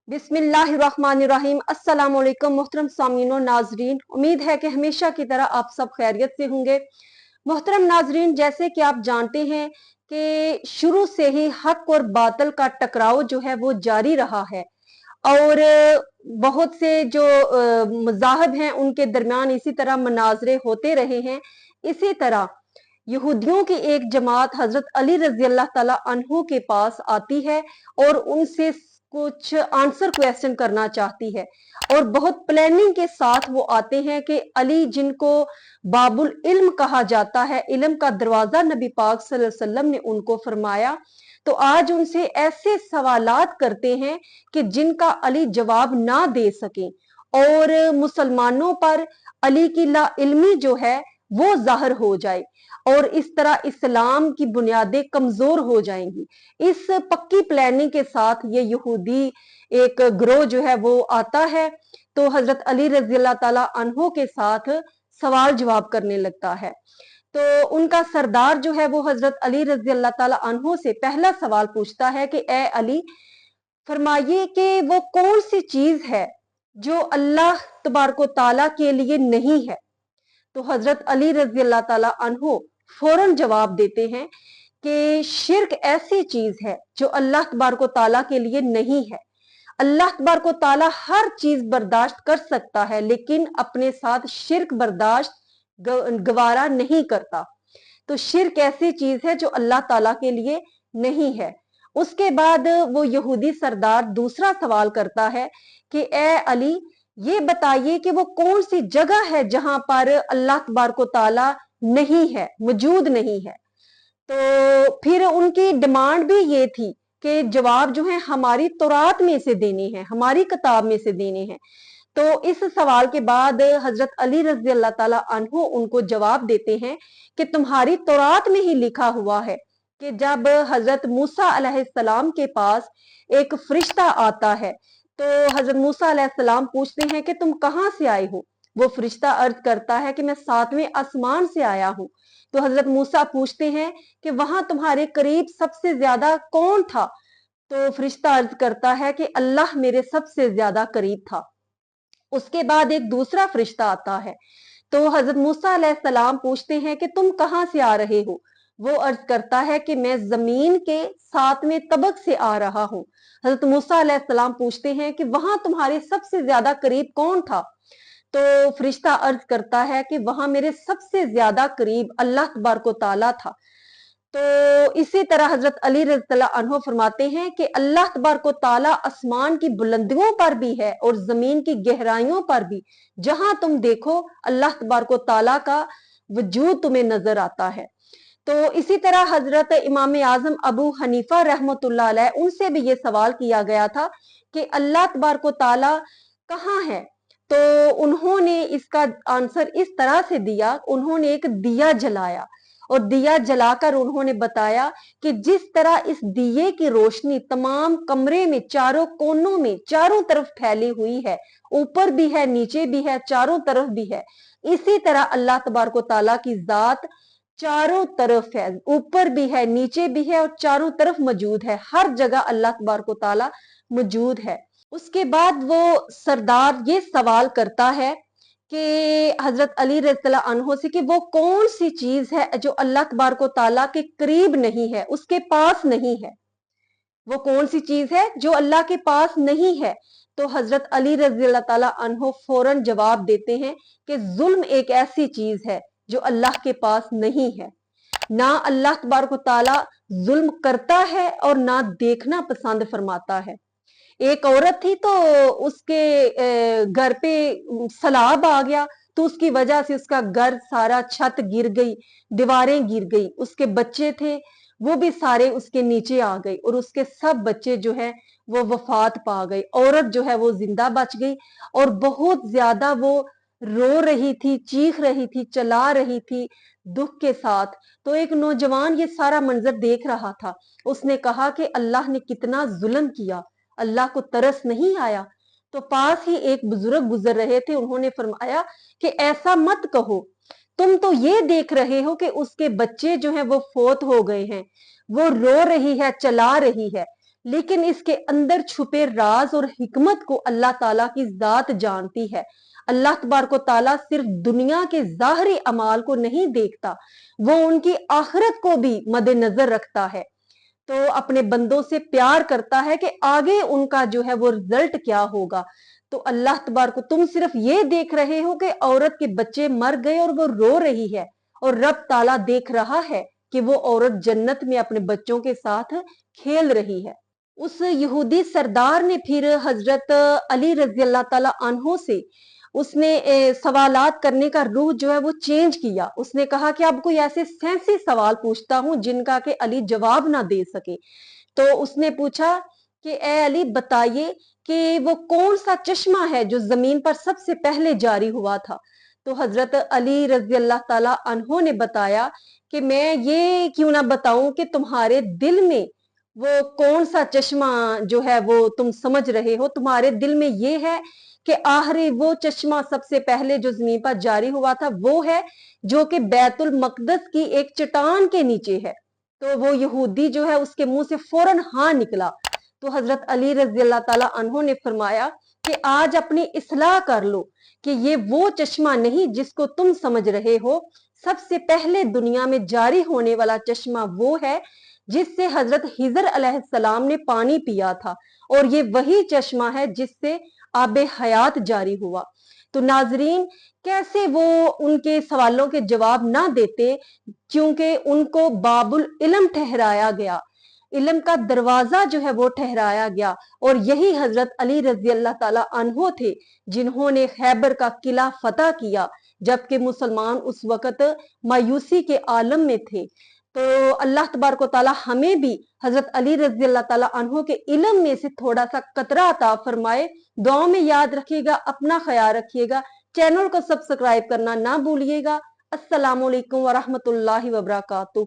बिस्मिल्लाहिर्रहमानिर्रहीम। अस्सलाम वालेकुम मोहतरम सामीन और नाजरीन, उम्मीद है कि हमेशा की तरह आप सब खैरियत से होंगे। मोहतरम नाजरीन, जैसे कि आप जानते हैं कि शुरू से ही हक और बातल का टकराव जो है वो जारी रहा है और बहुत से जो मज़ाहब हैं उनके दरमियान इसी तरह मनाजरे होते रहे हैं। इसी तरह यहूदियों की एक जमात हजरत अली रजी अल्लाह तआला अन्हु के पास आती है और उनसे कुछ आंसर क्वेश्चन करना चाहती है और बहुत प्लानिंग के साथ वो आते हैं कि अली, जिनको बाबुल इल्म कहा जाता है, इल्म का दरवाजा नबी पाक सल्लल्लाहु अलैहि वसल्लम ने उनको फरमाया, तो आज उनसे ऐसे सवालात करते हैं कि जिनका अली जवाब ना दे सके और मुसलमानों पर अली की ला इल्मी जो है वो जाहिर हो जाए और इस तरह इस्लाम की बुनियादें कमजोर हो जाएंगी। इस पक्की प्लानिंग के साथ ये यहूदी एक ग्रोह जो है वो आता है, तो हजरत अली रजी अल्लाह ताला अन्हो के साथ सवाल जवाब करने लगता है। तो उनका सरदार जो है वो हजरत अली रजी अल्लाह ताला अन्हो से पहला सवाल पूछता है कि ए अली, फरमाइए कि वो कौन सी चीज है जो अल्लाह तबारक व तआला के लिए नहीं है। तो हजरत अली रजी अल्लाह ताला अन्हो फौरन जवाब देते हैं कि शिर्क ऐसी चीज है जो अल्लाह तबारक व तआला के लिए नहीं है। अल्लाह तबारक व तआला हर चीज बर्दाश्त कर सकता है, लेकिन अपने साथ शिर्क बर्दाश्त गवारा नहीं करता। तो शिर्क ऐसी चीज है जो अल्लाह ताला के लिए नहीं है। उसके बाद वो यहूदी सरदार दूसरा सवाल करता है कि ए अली, ये बताइए कि वो कौन सी जगह है जहां पर अल्लाह तबारक व तआला नहीं है, मौजूद नहीं है। तो फिर उनकी डिमांड भी ये थी कि जवाब जो है हमारी तौरात में से देने हैं, हमारी किताब में से देने हैं। तो इस सवाल के बाद हजरत अली रजी अल्लाह ताला अन्हु उनको जवाब देते हैं कि तुम्हारी तौरात में ही लिखा हुआ है कि जब हजरत मूसा अलैहिस्सलाम के पास एक फरिश्ता आता है, तो हजरत मूसा अलैहिस्सलाम पूछते हैं कि तुम कहाँ से आए हो। वो फरिश्ता अर्ज करता है कि मैं 7वें आसमान से आया हूँ। तो हजरत मूसा पूछते हैं कि वहां तुम्हारे करीब सबसे ज्यादा कौन था। तो फरिश्ता अर्ज करता है कि अल्लाह मेरे सबसे ज्यादा करीब था। उसके बाद एक दूसरा फरिश्ता आता है, तो हजरत मूसा अलैहिस्सलाम पूछते हैं कि तुम कहाँ से आ रहे हो। वो अर्ज करता है कि मैं जमीन के 7वें तबक से आ रहा हूँ। हजरत मूसा अलैहिस्सलाम पूछते हैं कि वहां तुम्हारे सबसे ज्यादा करीब कौन था। तो फरिश्ता अर्ज करता है कि वहां मेरे सबसे ज्यादा करीब अल्लाह तबारक व तआला था। तो इसी तरह हजरत अली रज़ियल्लाहु अन्हु फरमाते हैं कि अल्लाह तबारक व तआला आसमान की बुलंदियों पर भी है और जमीन की गहराइयों पर भी। जहां तुम देखो अल्लाह तबारक व तआला का वजूद तुम्हें नजर आता है। तो इसी तरह हजरत इमाम आजम अबू हनीफा रहमतुल्लाह अलैह, उनसे भी ये सवाल किया गया था कि अल्लाह तबारक व तआला कहाँ है। तो उन्होंने इसका आंसर इस तरह से दिया, उन्होंने एक दिया जलाया और दिया जलाकर उन्होंने बताया कि जिस तरह इस दिए की रोशनी तमाम कमरे में चारों कोनों में चारों तरफ फैली हुई है, ऊपर भी है, नीचे भी है, चारों तरफ भी है, इसी तरह अल्लाह तबारक व तआला की जात चारों तरफ है, ऊपर भी है, नीचे भी है और चारों तरफ मौजूद है। हर जगह अल्लाह तबारक व तआला मौजूद है। उसके बाद वो सरदार ये सवाल करता है कि हजरत अली रज़ियल्लाहु अन्हु से कि वो कौन सी चीज है जो अल्लाह तबारक व तआला के करीब नहीं है, उसके पास नहीं है। वो कौन सी चीज है जो अल्लाह के पास नहीं है। तो हजरत अली रज़ियल्लाहु ताला अन्हु फौरन जवाब देते हैं कि जुल्म एक ऐसी चीज है जो अल्लाह के पास नहीं है। ना अल्लाह तबारक व तआला जुल्म करता है और ना देखना पसंद फरमाता है। एक औरत थी, तो उसके घर पे सैलाब आ गया, तो उसकी वजह से उसका घर सारा, छत गिर गई, दीवारें गिर गई, उसके बच्चे थे वो भी सारे उसके नीचे आ गए और उसके सब बच्चे जो है वो वफात पा गए। औरत जो है वो जिंदा बच गई और बहुत ज्यादा वो रो रही थी, चीख रही थी, चला रही थी दुख के साथ। तो एक नौजवान ये सारा मंजर देख रहा था। उसने कहा कि अल्लाह ने कितना जुल्म किया, अल्लाह को तरस नहीं आया। तो पास ही एक बुजुर्ग गुजर रहे थे, उन्होंने फरमाया कि ऐसा मत कहो, तुम तो ये देख रहे हो कि उसके बच्चे जो हैं वो फोत हो गए हैं, वो रो रही है, चला रही है, लेकिन इसके अंदर छुपे राज और हिकमत को अल्लाह ताला की जात जानती है। अल्लाह तबारक व ताला सिर्फ दुनिया के ज़ाहरी अमाल को नहीं देखता, वो उनकी आखिरत को भी मद्देनजर रखता है। तो अपने बंदों से प्यार करता है कि आगे उनका जो है वो रिजल्ट क्या होगा। तो अल्लाह तबारक, तुम सिर्फ ये देख रहे हो कि औरत के बच्चे मर गए और वो रो रही है, और रब ताला देख रहा है कि वो औरत जन्नत में अपने बच्चों के साथ खेल रही है। उस यहूदी सरदार ने फिर हजरत अली रजी अल्लाह ताला अन्हो से उसने सवालात करने का रूह जो है वो चेंज किया। उसने कहा कि अब कोई ऐसे सेंसी सवाल पूछता हूं जिनका कि अली जवाब ना दे सके। तो उसने पूछा कि ए अली, बताइए कि वो कौन सा चश्मा है जो जमीन पर सबसे पहले जारी हुआ था। तो हजरत अली रजी अल्लाह ताला अन्हो ने बताया कि मैं ये क्यों ना बताऊं कि तुम्हारे दिल में वो कौन सा चश्मा जो है वो तुम समझ रहे हो, तुम्हारे दिल में ये है कि आखिरी वो चश्मा सबसे पहले जो जमीन पर जारी हुआ था वो है जो कि बैतुल मकदस की एक चट्टान के नीचे है। तो वो यहूदी जो है उसके मुंह से फौरन हाँ निकला। तो हजरत अली रजी अल्लाह ताला अन्हो ने फरमाया कि आज अपनी इस्लाह कर लो कि ये वो चश्मा नहीं जिसको तुम समझ रहे हो। सबसे पहले दुनिया में जारी होने वाला चश्मा वो है जिससे हजरत हिजर अलैहिस्सलाम ने पानी पिया था, और ये वही चश्मा है जिससे आबे हयात जारी हुआ। तो नाजरीन, कैसे वो उनके सवालों के जवाब ना देते, क्योंकि उनको बाबुल इल्म ठहराया गया, इल्म का दरवाजा जो है वो ठहराया गया। और यही हजरत अली रजी अल्लाह ताला अन्हो थे जिन्होंने खैबर का किला फतह किया, जबकि मुसलमान उस वक्त मायूसी के आलम में थे। तो अल्लाह तबारक व ताला हमें भी हजरत अली रजी अल्लाह ताला अन्हो के इल्म में से थोड़ा सा कतरा अता फरमाए। दुआओं में याद रखिएगा, अपना ख्याल रखिएगा, चैनल को सब्सक्राइब करना ना भूलिएगा। अस्सलामु अलैकुम व रहमतुल्लाहि व बरकातुहू।